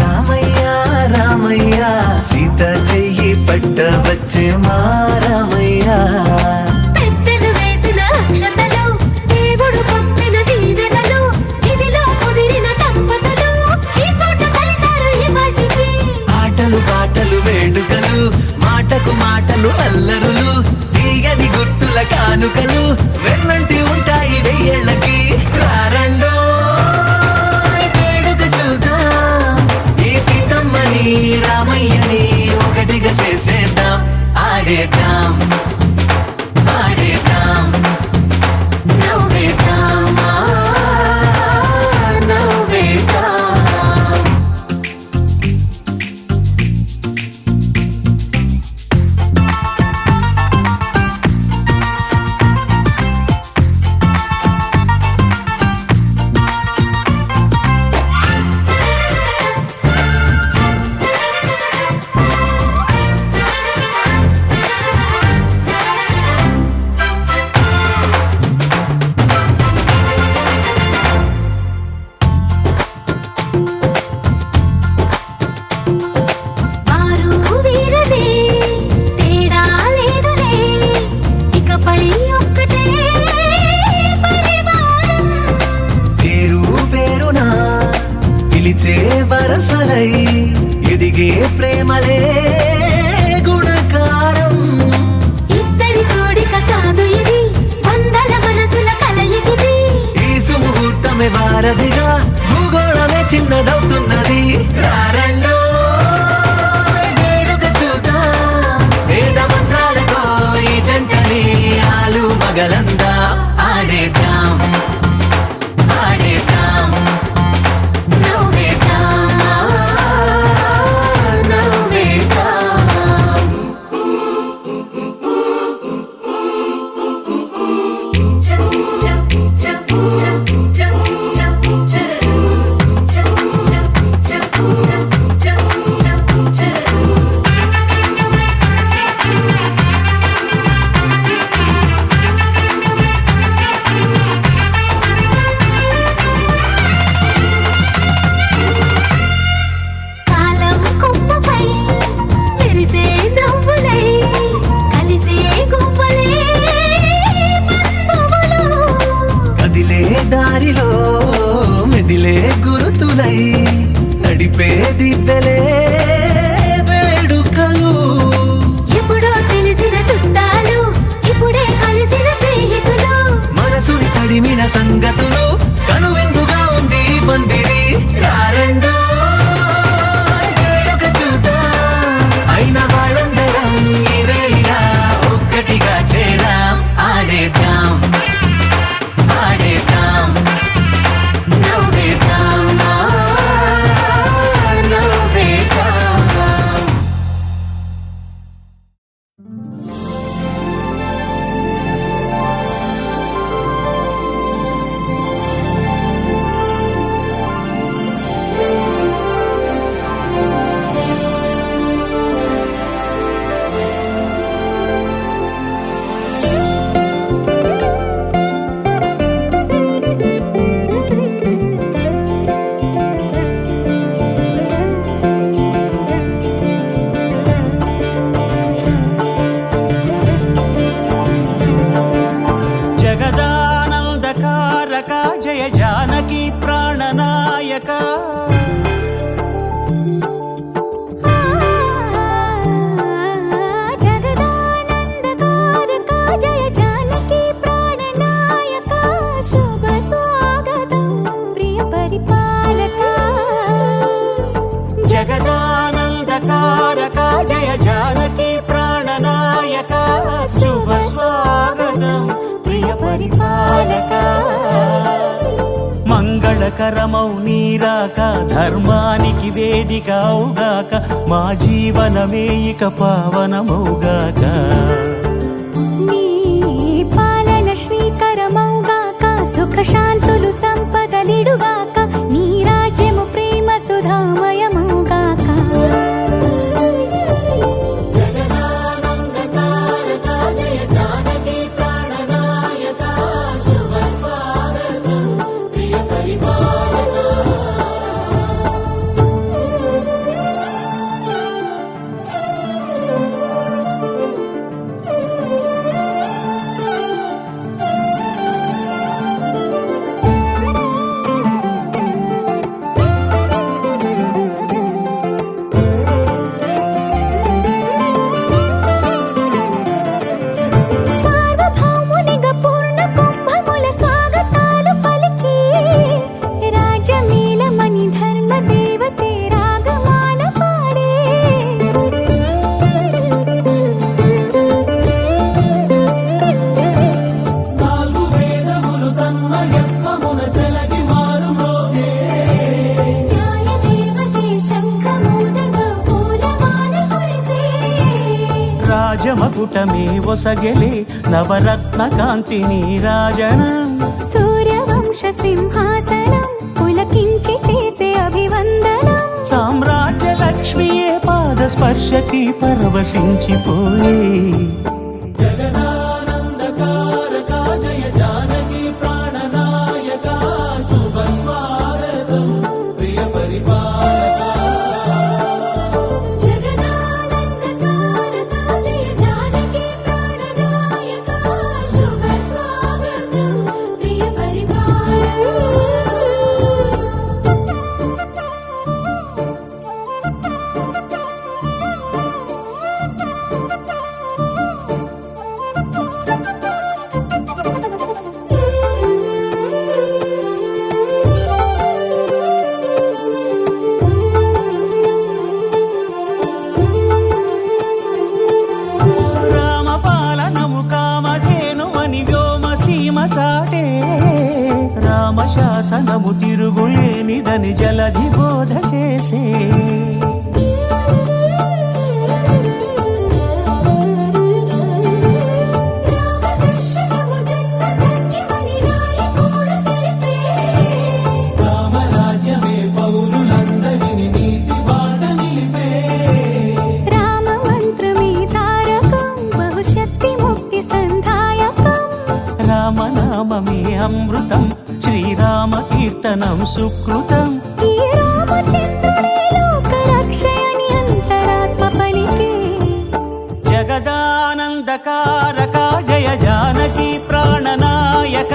రామయ్య రామయ్య సీత చెయ్యి పట్ట వచ్చే మా రామయ్య. పెద్దలు వేసిన అక్షతలు, దేవుడు పంపిన దీవెనలు, ఇవిలో కుదిరిన దంపతులు ఈ చోట కలిశారు ఈ వాటికి. ఆటలు పాటలు వేడుకలు, మాటకు మాటలు అల్లరులు, తీయని గుర్తుల కానుకలు వెన్నంటి ఉంటాయి వెయ్యేళ్ళకి. రారండో వేడుక చూద్దాం, ఈ సీతమ్మని రామయ్యని ఒకటిగా చేసేద్దాం. ఆడేద్దాం ఆడేద్దాం నవ్వేద్దాం నవ్వేద్దాం. వరసలై ఎదిగే ప్రేమలే గుణకారం. ఇద్దరి కోడిక కాదు ఇది, వందల మనసుల కలయికిది. ఈ సుముహూర్తమే వారధిగా, భూగోళమే చిన్నదవుతున్నది. రారండో వేడుక చూద్దాం, వేద మంత్రాలతో ఈ జంటని ఆలు మగలందా. ఆడేద్దాం ఆడేద్దాం దారిలో మెదిలే గురుతులై నడిపే దివ్వెలే వేడుకలు. ఎప్పుడో తెలిసిన చుట్టాలు, ఇప్పుడే కలిసిన స్నేహితులు, మనసుని తడిమిన సంగతులు, కనువిందుగా ఉంది పందిరి. రారండో వేడుక చూద్దాం, అయిన వాళ్ళందరం ఈ వేళ ఒక్కటిగా చేరాం. ఆడేద్దాం ఆడేద్దాం నవ్వేద్దాం నవ్వేద్దాం. జయ జానకి ప్రాణనాయక. జగదానందకారక జయ జానకి ప్రాణనాయక. శుభ స్వాగతం ప్రియ పరిపాలక. జగదానందకారక జయ జానకి ప్రాణనాయక. శుభ స్వాగతం ప్రియ పరిపాలక. మంగళకరమౌ నీరాక, ధర్మానికి వేదిక అవుగాక, మా జీవనమే ఇక పావనమౌగాక. నీ పాలన శ్రీకరమౌగాక, సుఖ శాంతులు సంపదలిడుగాక, నీ రాజ్యము ప్రేమ సుధామయమౌగాక. జగదానందకారక జయ జానకి ప్రాణనాయక. శుభ స్వాగతం ప్రియ పరిపాలక. రాజ్యమకుటమే ఒసగెలే నవరత్న కాంతి నీరాజనం సూర్యవంశ సింహాసనం పులకించి చేసే అభివందనం సామ్రాజ్య లక్ష్మియే పాద స్పర్శకి పరవశించిపోయే జగదానందకారక జయ జానకి ప్రాణనాయక శుభ స్వాగతం ప్రియ పరిపాలక జగదానందకారక జయ జానకి ప్రాణనాయక శుభ స్వాగతం ప్రియ రామపాలనము కామధేను అని వ్యోమ సీమ చాటే రామశాసనము తిరుగులేనిదని జలధి బోధ చేసే రామదర్శనము జన్మధన్యమని రాయకూడ తెలిపే రామరాజ్యమే పౌరులందరిని నీతి బాట నిలిపే రామ మంత్రమే తారకం బహుశక్తి ముక్తి సంధాయకం రామనామమే అమృతం శ్రీరామ కీర్తనం సుకృతం ఈ రామచంద్రుడే లోక రక్షయని అంతరాత్మ పలికే జగదానందకారక జయ జానకి ప్రాణనాయక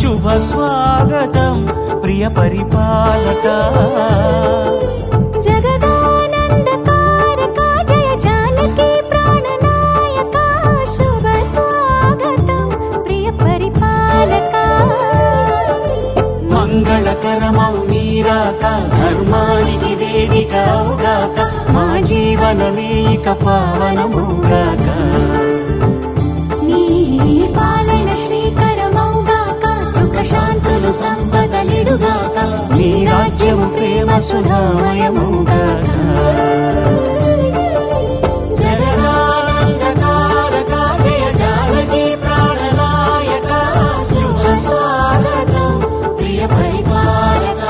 శుభ స్వాగతం ప్రియ పరిపాలక జగదానందకారక జయ జానకి ప్రాణనాయక శుభ స్వాగతం ప్రియ పరిపాలక మంగళకరమౌ నీరాక ధర్మానికి వేదిక అవుగాక మా జీవనమే ఇక పావనమౌగాక నీ పాలన శ్రీకరమౌగాక సుఖ శాంతులు సంపదలిడుగాక నీ రాజ్యము ప్రేమ సుధామయమౌగాక జగదానందకారక జయ జానకి ప్రాణనాయక శుభ స్వాగతం ప్రియ పరిపాలక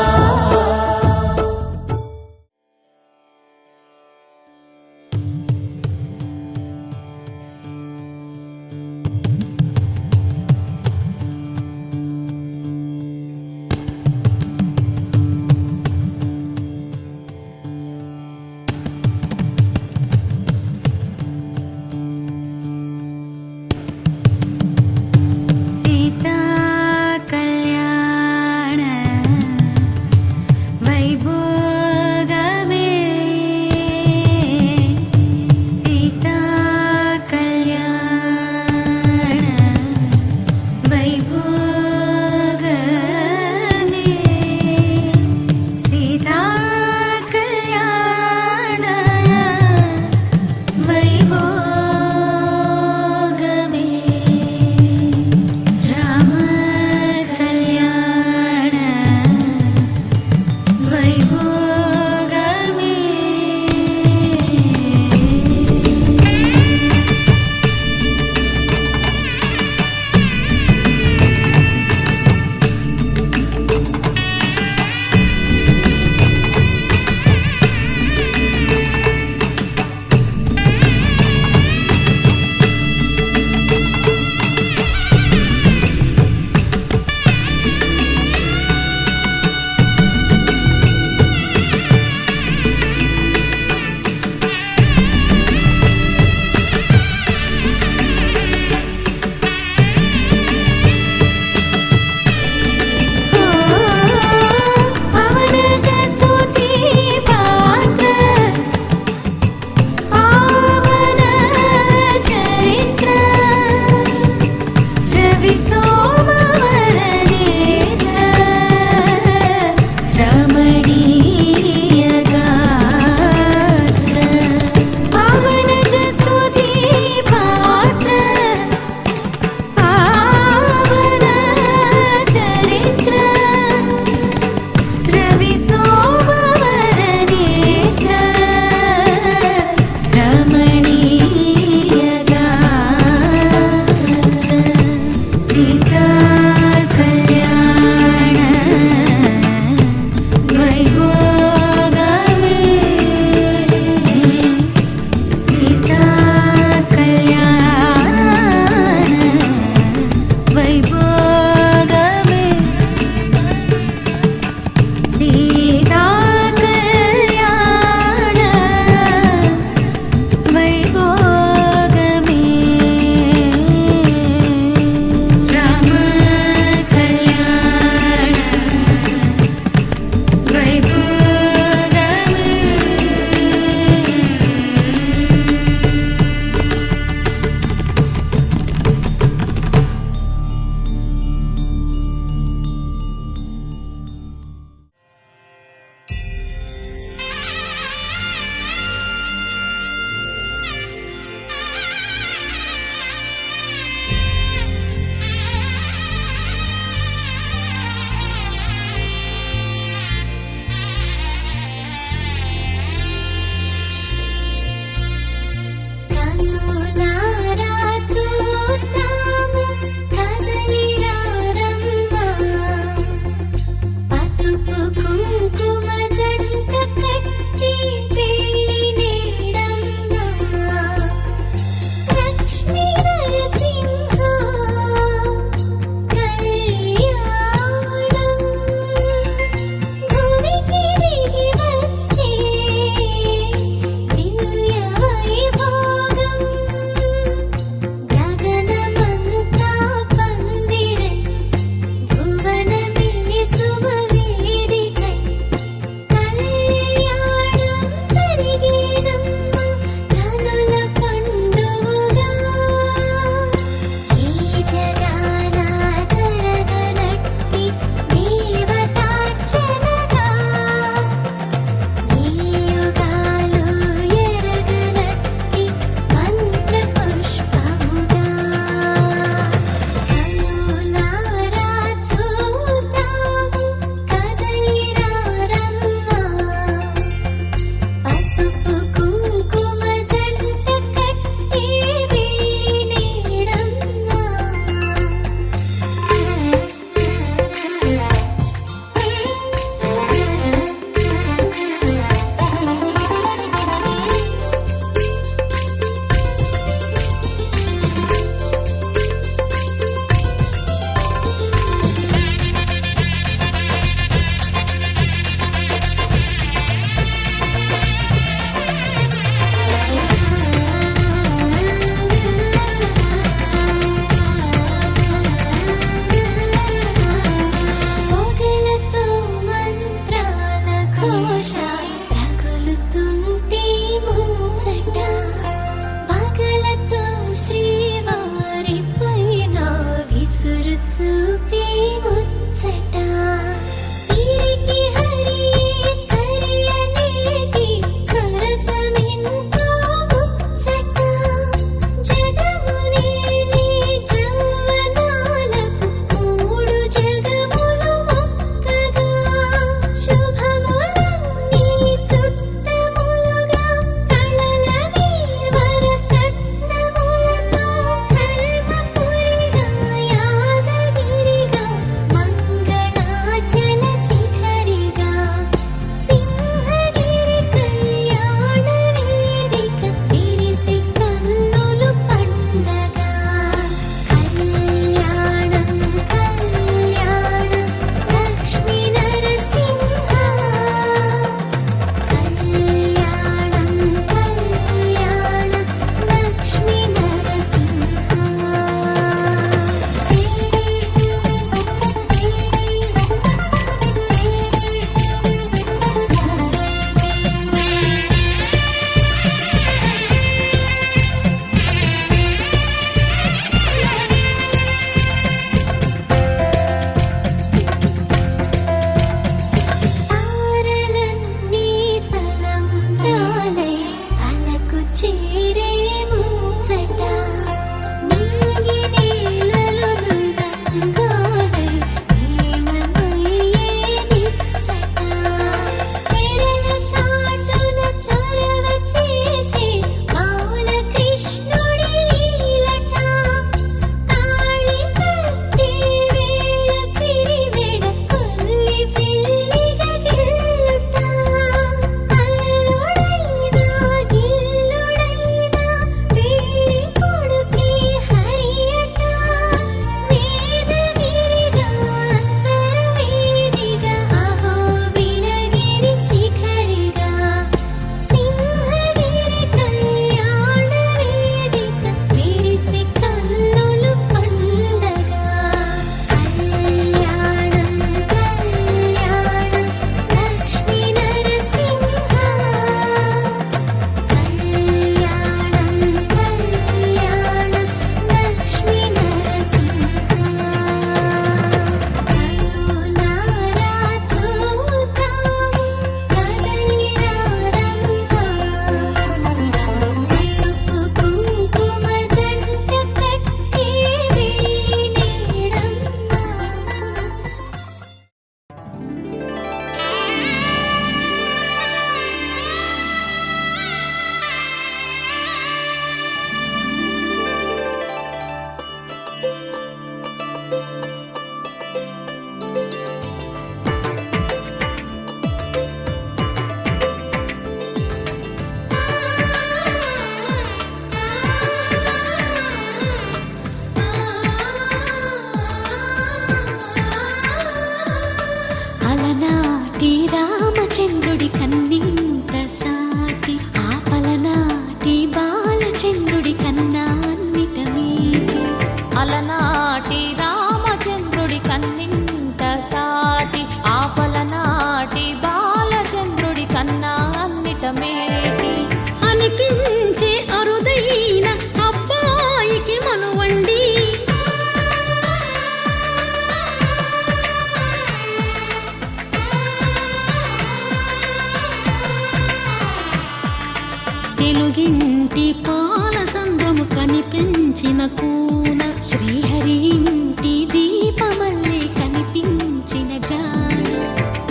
తెలుగింటి పాల సంద్రము కనిపించిన కూన శ్రీహరి ఇంటి దీపమల్లే కనిపించిన జాడ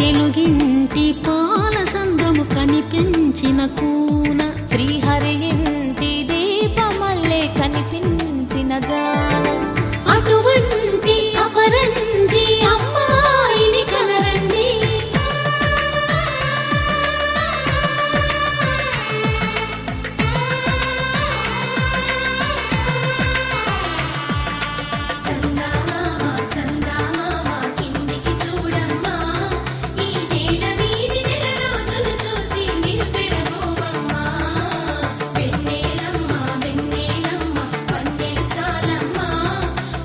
తెలుగింటి పాల సంద్రము కనిపించిన కూన శ్రీహరి ఇంటి దీపమల్లే కనిపించిన జాడ అటువంటి అపరంజి అమ్మాయిని కనరండి చందమామ చందమామ కిందికి చూడమ్మా ఈ నేల వీధి నెల రోజులు చూసి నివ్వెరబోవమ్మా వెన్నెలమ్మ వెన్నెలమ్మ వన్నెలు చాలమ్మా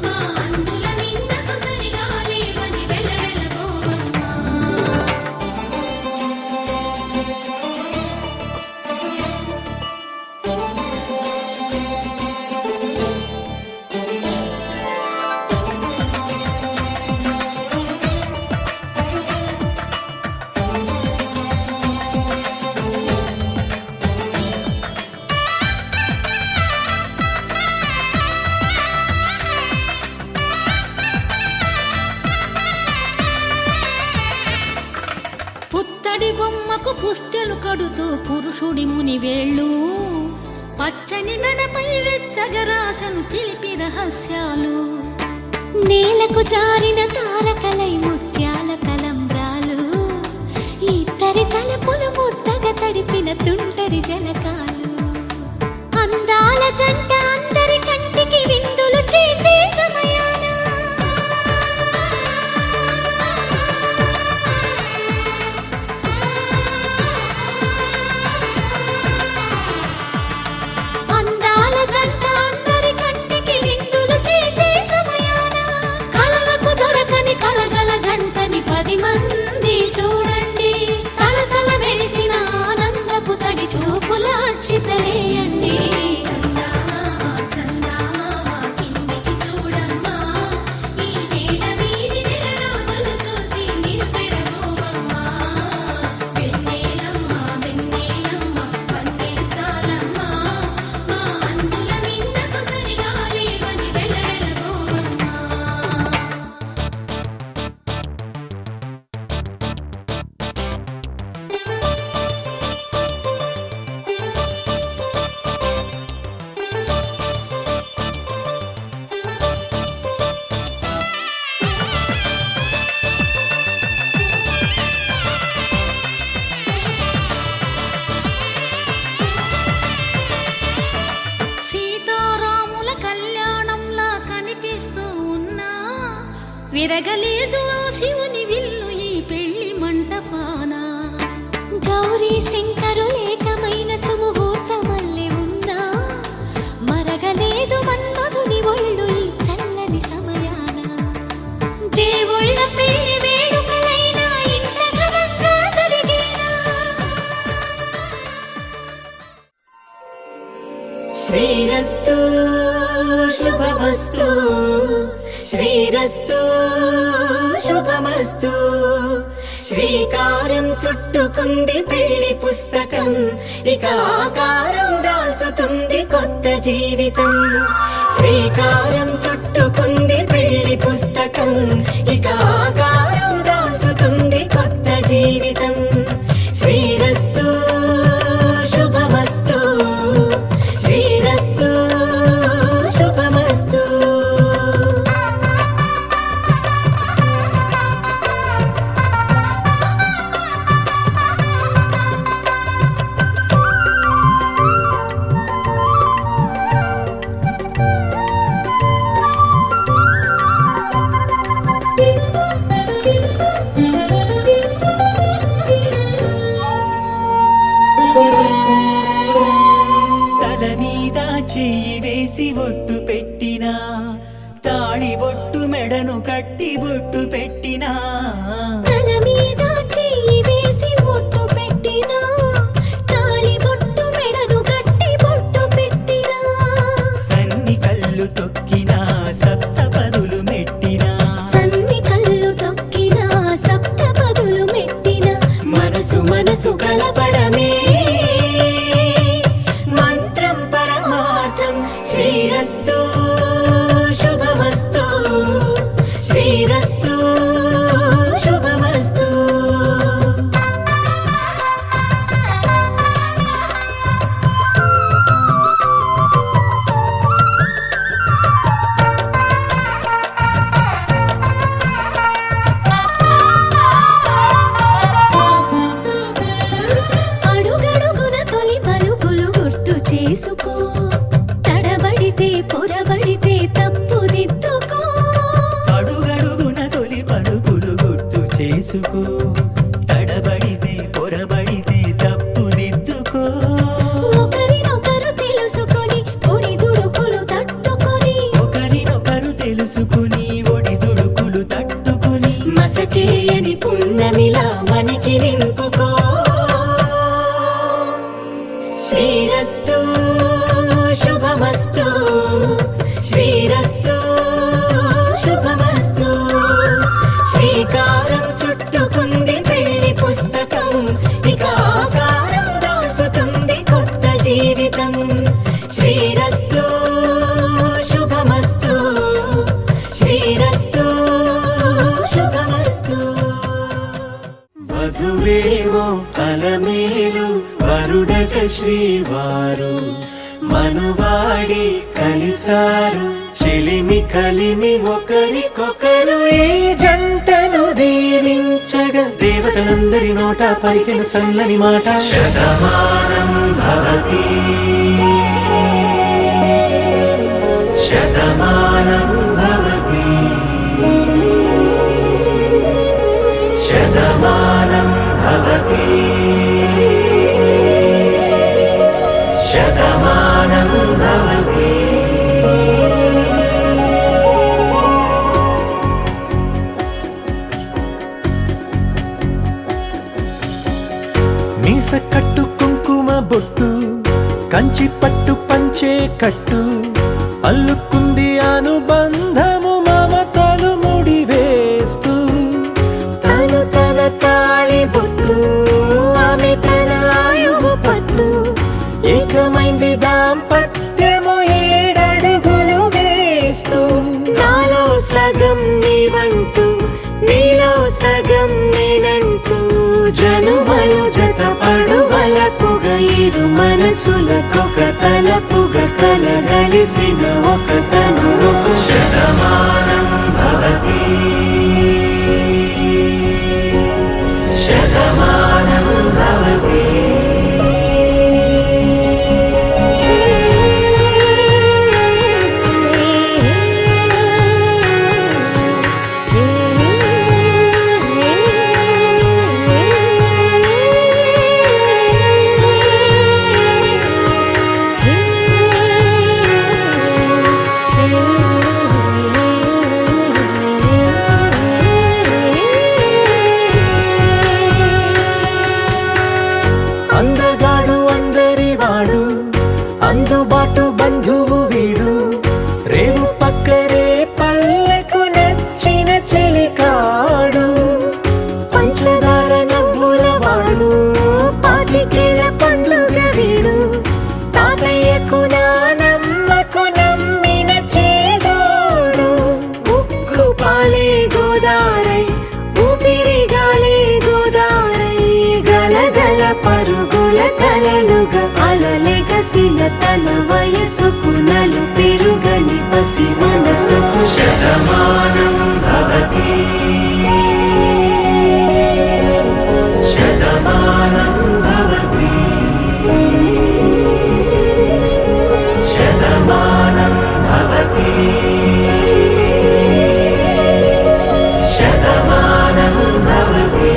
మా అందుల మిన్నకు సరిగా లేవని వెలవెలబోవమ్మా పుత్తడి బొమ్మకు పుస్తెలు కడుతూ పురుషుడి ముని వేళ్ళు పచ్చని నడపై వెచ్చగరాసను చిలిపి రహస్యాలు నేలకు జారిన తారకలై ముత్యాల తలంబ్రాలు ఇద్దరి తలపులు ముద్దగా తడిపిన తుంటరి జలకాలు అందాల జంట అందరి కంటికి విందులు చేసే సమయాన అందాల జంట అందరి కంటికి విందులు చేసే సమయాన కలలకు దొరకని కలగల జంటని 10 మంది చూడండి తలతల మెరిసిన ఆనందపు తడి చూపుల అచ్చితలేయండి చందమామ చందమామ కిందికి చూడమ్మా ఈ నేల వీధి నెల రోజులు చూసి నివ్వెరబోవమ్మా వెన్నెలమ్మ వెన్నెలమ్మ వన్నెలు చాలమ్మా మా అందుల మిన్నకు సరిగా లేవని వెలవెలబోవమ్మా సీతారాముల కళ్యాణంలా కనిపిస్తూ ఉన్నా విరగలేదు ఆ శివుని విల్లు ఈ పెళ్లి మంటపాన గౌరీ శంకరులేకమైన సుముహూర్తమల్లె ఉన్నా మరగలేదు మన్మధుని ఒళ్ళు ఈ చల్లని సమయాన దేవుళ్ళ పెళ్లి వేడుకలైనా ఇంత ఘనంగా జరిగేనా శ్రీరస్తు శుభమస్తు శ్రీరస్తు శుభమస్తు శ్రీకారం చుట్టుకుంది పెళ్లి పుస్తకం ఇక ఆకారం దాల్చుతుంది కొత్త జీవితం శ్రీకారం చుట్టుకుంది పెళ్లి పుస్తకం ఇక ఆకారం దాల్చుతుంది కొత్త జీవితం శ్రీరస్తు శుభమస్తు శ్రీరస్తు శుభమస్తు తల మీద చెయ్యి వేసి ఒట్టు పెట్టినా తాళి బొట్టు మెడను కట్టి బొట్టు పెట్టినా తల మీద చెయ్యి వేసి బొట్టు పెట్టినా తాళి బొట్టు మెడను కట్టి బొట్టు పెట్టినా సన్ని కళ్ళు తొక్కినా సప్తపదులు మెట్టినా సన్ని కళ్ళు తొక్కినా సప్తపదులు మెట్టినా మనసు మనసు కలపడమే తెలుసుకో తడబడితే పొరబడితే తప్పుదిద్దుకో అడుగడుగున తొలి పలుకులు గుర్తు చేసుకో తడబడితే పొరబడితే తప్పుదిద్దుకో ఒకరినొకరు తెలుసుకొని ఒడిదుడుకులు తట్టుకొని ఒకరినొకరు తెలుసుకుని ఒడిదుడుకులు తట్టుకుని మసకేయని పున్నమిలా మనకి నింపుకో శ్రీరస్తు శుభమస్తు శ్రీరస్తు శుభమస్తు శ్రీకారం చుట్టుకుంది పెళ్లి పుస్తకం ఇక ఆకారం దాచుతుంది కొత్త జీవితం శ్రీరస్తు శుభమస్తు శ్రీరస్తు శుభమస్తు వధువేమో అలమేలు వరుడట శ్రీవారు మనువాడి కలిసారు చెలిమి కలిమి ఒకరికొకరు ఈ జంటను దీవించగా దేవతలందరి నోట పలికిన చల్లని మాట శతమానం భవతి శతమానం భవతి శతమానం భవతి శతమానం భవతి మీస కట్టు కుంకుమ బొట్టు కంచి పట్టు పంచే కట్టు అల్లుకుంది అనుబంధము మమతలు ముడివేస్తూ తను తన తాళి బొట్టు ఆమె తన ఆయువు పట్టు ఏకమైంది దాంపత్యము ఏడడుగులు వేస్తూ నాలో సగం నీవంటూ నీలో సగం నేనంటూ జనుమలు జత పడువలపుగ ఇరు మనసులకొక తలపుగ కలగలిసిన ఒక తను శతమానం భవతి శతమానం భవతి అందగాడు అందరివాడు అందుబాటు బంధువు వీడు రేవు పక్కరే పల్లెకు నచ్చిన చెలికాడు పంచదార నవ్వుల వాడు పాతికేల పండుగ వీడు తాతయ్యకు నానమ్మకు నమ్మిన చేదోడు ఉక్కు పాలే గోదారై ఊపిరిగాలే గోదారై గలగల పరుగుల కలలుగా అలలెగసిన తన వయసుకు నలు పెరుగని పసి మనసుకు శతమానం భవతి శతమానం భవతి శతమానం భవతి శతమానం భవతి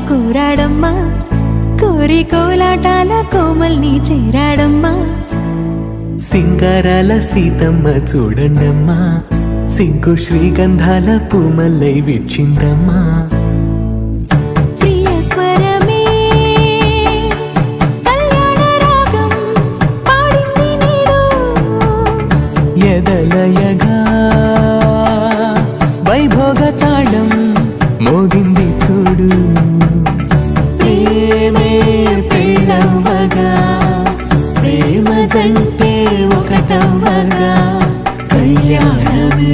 కోరాడమ్మా కోరి కోలాటాల కోమల్ని చేరాడమ్మా సింగారాల సీతమ్మ చూడండమ్మా సింకు శ్రీగంధాల పూమల్లై విచ్చిందమ్మా ప్రియ స్వరమే కళ్యాణ రాగం పాడింది నీడు ఎదలయగా వైభోగ తాళం మోగింది చూడు ప్రేమే పెళ్ళవ్వగా ప్రేమ జంటే ఒకటవ్వగా కళ్యాణమే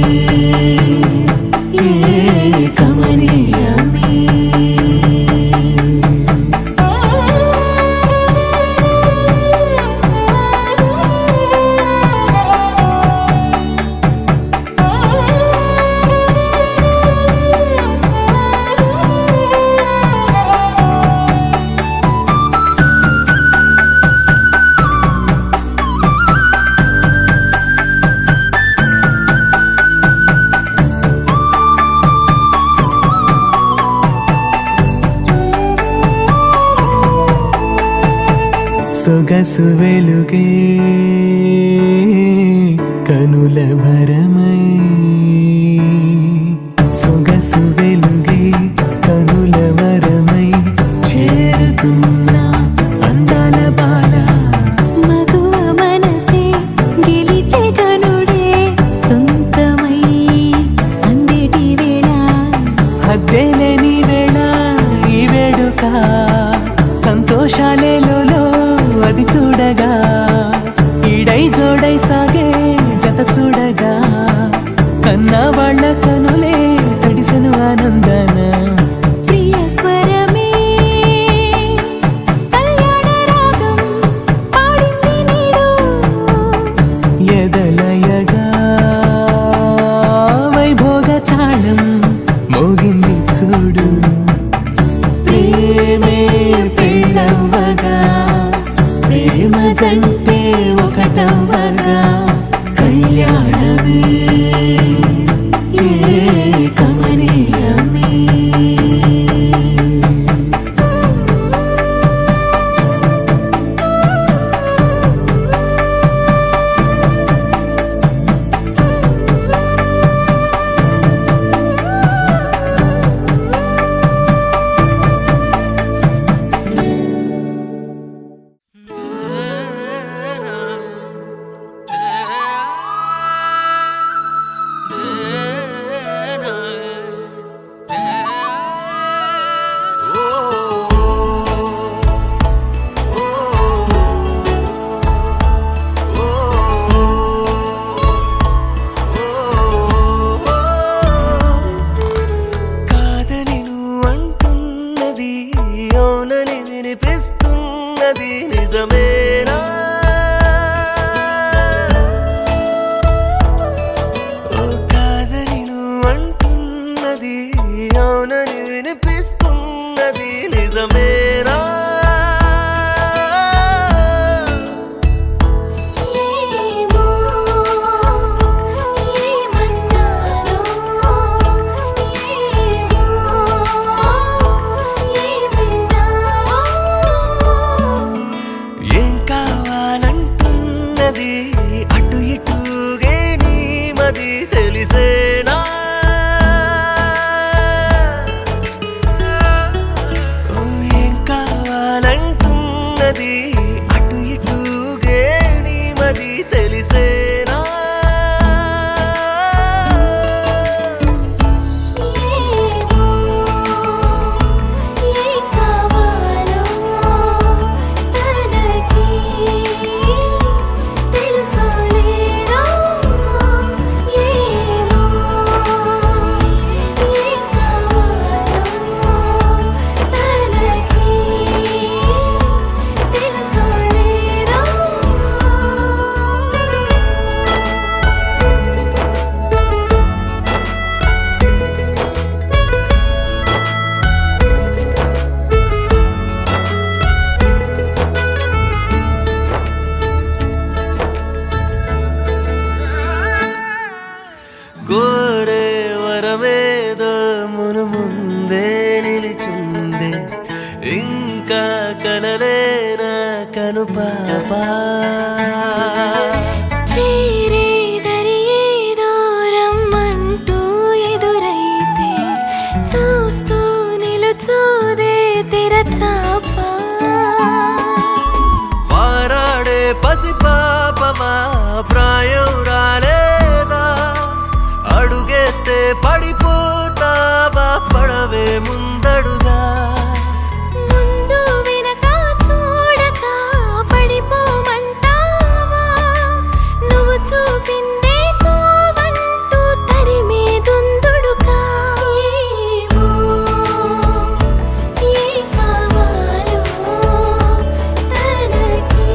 కమనీయమే సొగసు వెలుగే కనుల భరమై సొగసు వెలుగే కనుల వరమై చేరుతున్న అందాల బాల మగువ మనసే గెలిచే కనుడే సొంతమై అందేటి వేళ హద్దేలేని వేళ ఈ వేడుక సంతోషాలేలో అది చూడగా ఈడై జోడై సాగే జత చూడగా కన్నా వాళ్ళ కనులే తడిసెను ఆనందాన ప్రియ స్వరమే కళ్యాణ రాగం పాడింది నీడు ఎదలయగా వైభోగ తాళం మోగింది చూడు ప్రేమే పెళ్ళవ్వగా ప్రేమ జంటే ఒకటవ్వగా కళ్యాణమే కమనీయమే కాదని నువ్వంటున్నది అవునని వినిపిస్తున్నది నిజమేనా ఓ కాదని నువ్వంటున్నది అవునని వినిపిస్తున్నది నిజమేనా ఏమో ఏమన్నారో ఏం కావాలంటున్నది అటు ఇటుగే నీ మది తెలిసేనా ఓ ఏం కావాలంటున్నది అటు ఇటుగే నీ మది తెలిసేనా కోరే వరమేదో మును ముందే నిలిచుందే కను పాపా చేరేదరి ఏదో రమ్మంటూ ఎదురైతే చూస్తూ నిలుచోదే తెరచాపా వారాడే పసి పాపమా ప్రాయం రాలేదా అడుగేస్తే పడిపోతావా పడవే ముందడుగా ముందు వెనక చూడక పడిపోమంటావా నువ్వు చూపిందే తోవంటూ తరిమే దుందుడుగా ఏమో ఏ కావాలో తనకి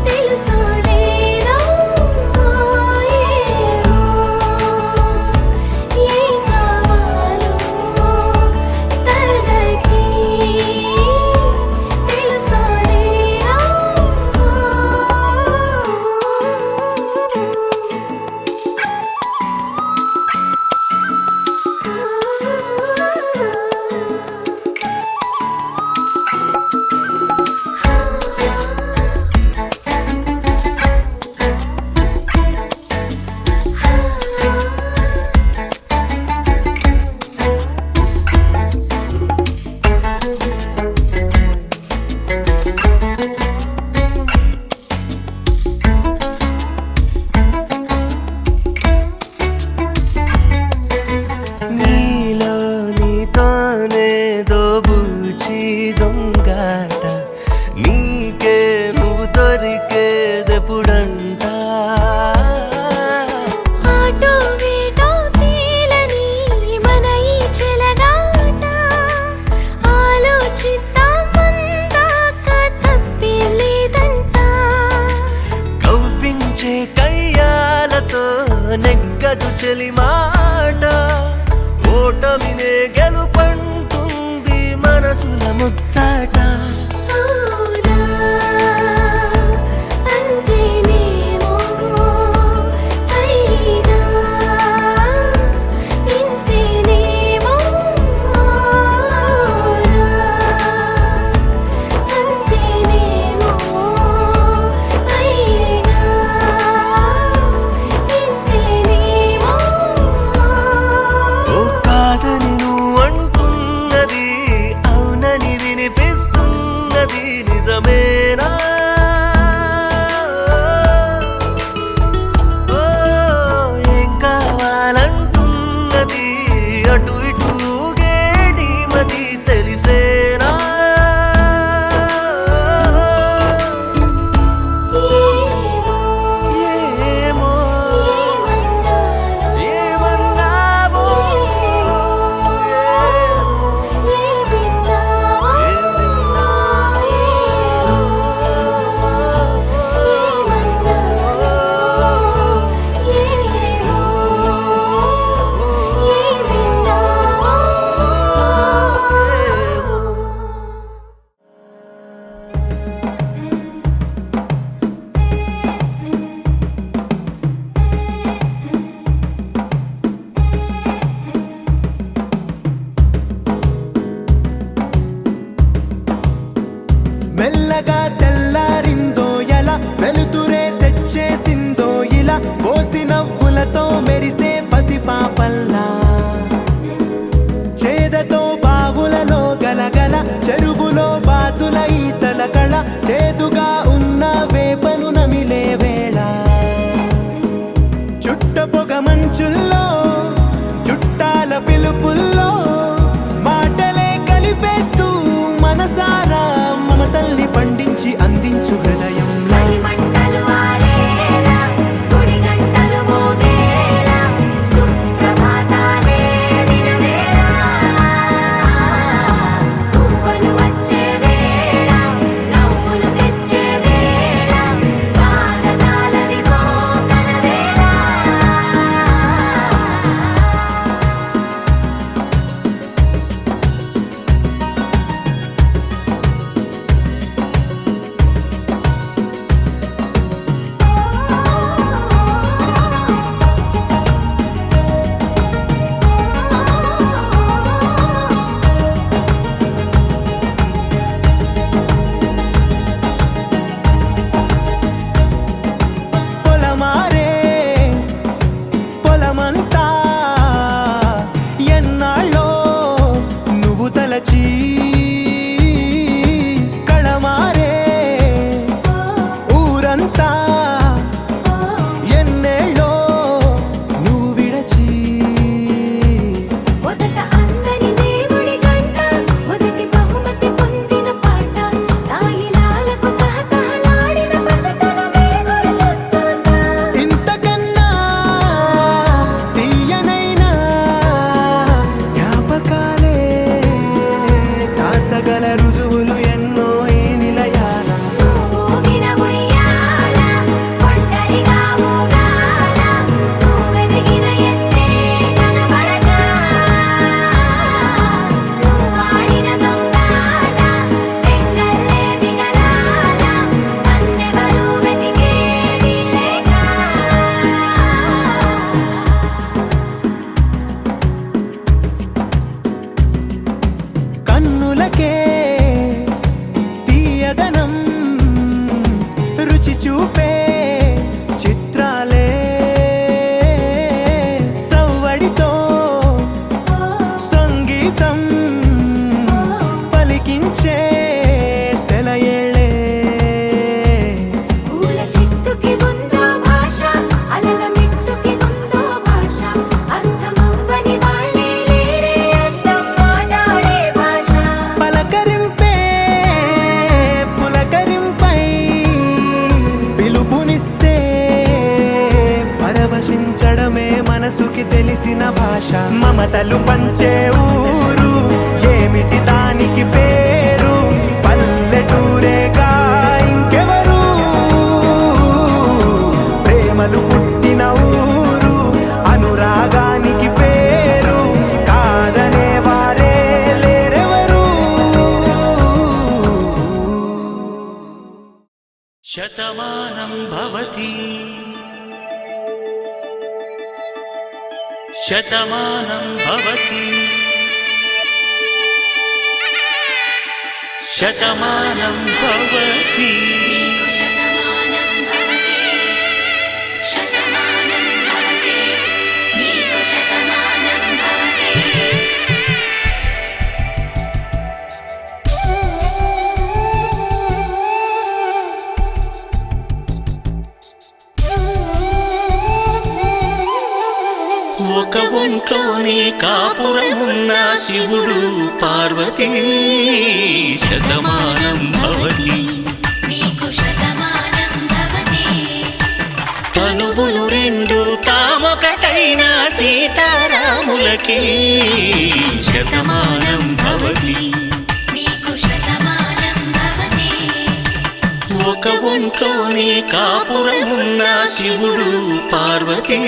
తెలుసోలేదో ఏమో ఏ కావాలో తనకి నీలో నీతోనే దోబూచి దొంగాట నీకే నువ్వు దొరికేదెప్పుడంట ఆటో వేటో తేలని మన ఈ చెలగాట ఆలోచిద్దాం అందాక తప్పేం లేదంట కవ్వించే కయ్యాలతో నెగ్గదు చెలిమాట ఓటమినే గెలుపంటుంది మనసుల ముత్తాట అవునా అంతేనేమో అయినా ఇంతేనేమో అవునా అంతేనేమో అయినా ఇంతేనేమో ఓ కాదని నువ్వు అంటున్నది అవునని వినిపిస్తున్నది నిజమేనా ఓ ఏం కావాలంటున్నది అటు ఇటు ఊగేడి మది తెలిసేనా ఏమో ఏమన్నావో మెల్లగా తెల్లారిందో ఎలా వెలుతురే తెచ్చేసిందో ఇలా పోసి నవ్వులతో మెరిసే పసిపాపల్లా చేదతో బావులలో గలగల చెరువులో బాతుల ఈతల కళ చేదుగా ఉన్న వేపను నమిలే వేళ చుట్ట పొగ మంచుల్లో చుట్టాల పిలుపుల్లో మాటలే కలిపేస్తూ మనసారా మమతల్ని పండించి అందించు హృదయం మంటలు ఆరేలా గుడి గంటలు మోగేలా సుప్రభాతాలే వినవేళ పువ్వులు వచ్చే వేళ నవ్వులు తెచ్చే వేళ స్వాగతాలదిగో కనవేళ ఆశించడమే మనసుకి తెలిసిన భాష. మమతలు పంచే ఊరు ఏమిటి దానికి పేరు, పల్లెటూరేగా ఇంకెవరు. ప్రేమలు పుట్టిన ఊరు అనురాగానికి పేరు, కాదనే వారే లేరెవరు. శతమానం భవతి శతమానం భవతి శతమానం భవతి. శతమానం భవతి శతమానం భవతి నీకు శతమానం భవతి. ఒక ఒంట్లోనే కాపురమున్న శివుడు పార్వతీ శతమానం భవతి. నీకు శతమానం భవతి తనువులు రెండు తామొకటైన సీతారాములకి శతమానం భవతి. నీకు శతమానం భవతి ఒక ఒంట్లోనే కాపురమున్న శివుడు పార్వతీ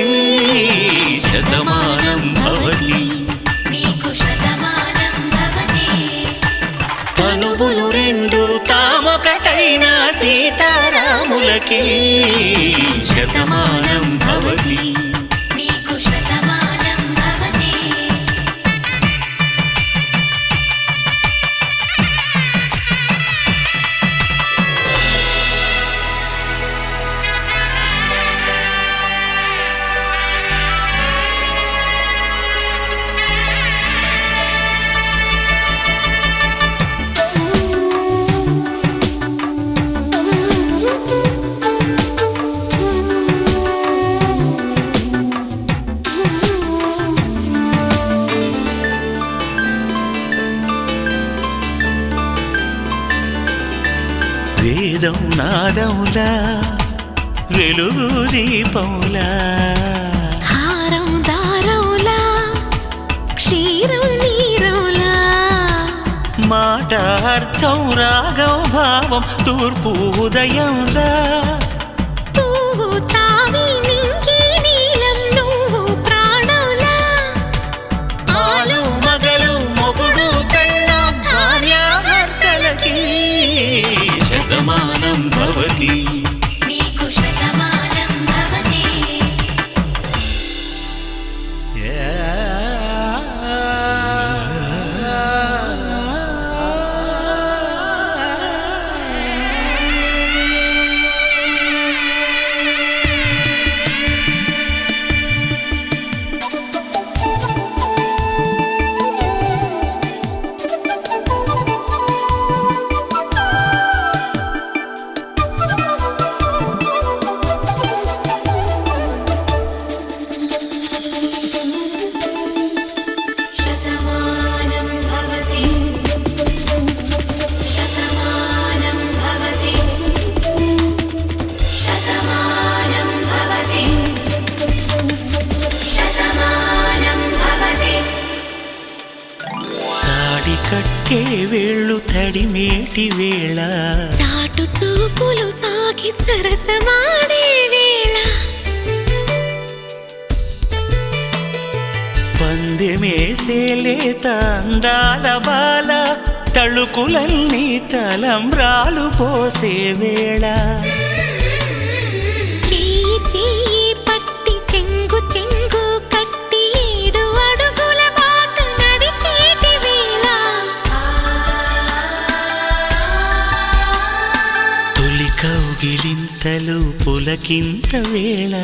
శతమానం భవతి. నీకు శతమానం భవతి తనువులు రెండు తామొకటైన సీతారాములకి శతమానం భవతి. నీకు శతమానం భవతి. వేదం నాదములా వెలుగు దీపములా హారం దారంలా క్షీరం నీరంలా మాట అర్థం రాగం భావం తూర్పు ఉదయంలా పువ్వు తావి నింగి నీలం నువ్వు ప్రాణంలా ఆలు మగలు మొగుడు పెళ్ళాం భార్యాభర్తలకి శతమానం భవతి. నీకు శతమానం భవతి శతమానం భవతి శతమానం భవతి శతమానం భవతి శతమానం భవతి. తాడి కట్టే వేళ్ళు తడిమేటి వేళ చాటు చూపులు సాగి సరసమాడే వేళ పందెమేసే లేత అందాల బాల తళుకులన్నీ తలంబ్రాలు పోసే వేళ చెయ్యి చెయ్యి పట్టి చెంగు చెంగు కట్టి 7 అడుగుల బాటు నడిచేటి వేళ తొలి కౌగిలింతలు పులకింత వేళ